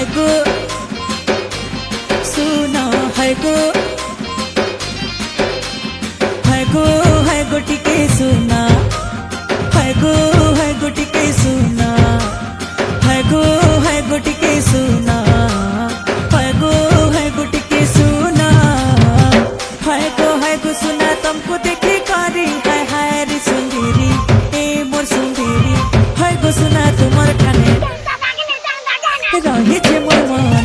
है गो सुना है गो टिके सुना है गो टिके सुना है गो टिके सुना है गो टिके सुना है गो सुना तुमको देखे कारी है रे सुंदरी ए मोर सुंदरी है गो सुना तुम्हार ठाने रहे छे मोर